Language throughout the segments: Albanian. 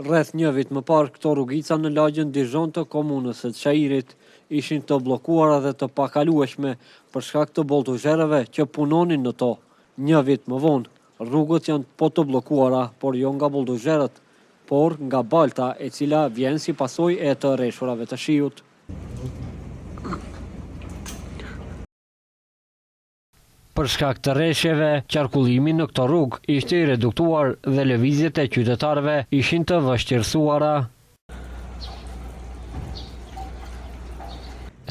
Rreth një vit më parë, këto rrugica në lagjën Dijon të komunës së Çajirit ishin të bllokuara dhe të pakalueshme për shkak të boltuzherëve që punonin në to. Një vit më vonë, rrugët janë po të bllokuara, por jo nga boltuzherët, por nga balta e cila vjen si pasojë e të rreshurave të shiut. Për shkak të rreshjeve, qarkullimi në këto rrugë ishte i reduktuar dhe lëvizjet e qytetarëve ishin të vështirësuara.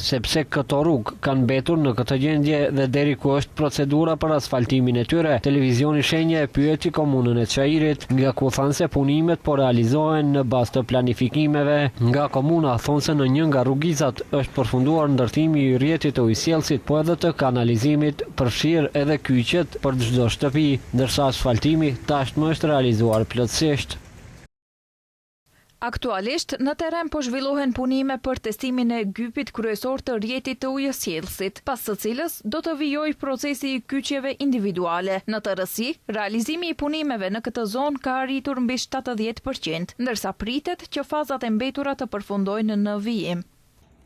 Sepse këto rrugë kanë mbetur në këtë gjendje dhe deri ku është procedura për asfaltimin e tyre, televizioni Shenja e pyeti komunën e Çajirit, nga ku thanë se punimet po realizohen në bazë të planifikimeve. Nga komuna thonë se në një nga rrugicat është përfunduar ndërtimi i rrjetit të ujësjellësit, po edhe të kanalizimit, përfshirë edhe kyçet për çdo shtëpi, ndërsa asfaltimi tashmë është realizuar plotësisht. Aktualisht, në teren po zhvillohen punime për testimin e gypit kryesor të rrjetit të ujësjellësit, pas së cilës do të vijojë procesi i kyçjeve individuale. Në tërësi, realizimi i punimeve në këtë zonë ka arritur mbi 70%, ndërsa pritet që fazat e mbetura të përfundojnë në vijim.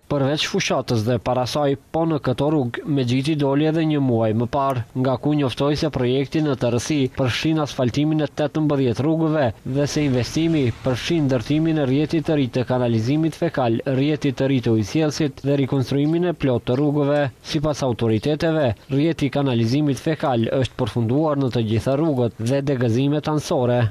Përveç fushatës dhe parasaj, po në këto rrugë, Mexhiti doli edhe një muaj më parë, nga ku njoftoi se projekti në tërësi përfshin asfaltimin e 18 rrugëve dhe se investimi përfshin ndërtimin e rrjetit të ri të kanalizimit fekal, rrjetit të ri të ujësjellësit dhe rikonstruimin e plot të rrugëve. Sipas autoriteteve, rrjeti i kanalizimit fekal është përfunduar në të gjitha rrugët dhe degëzimet anësore.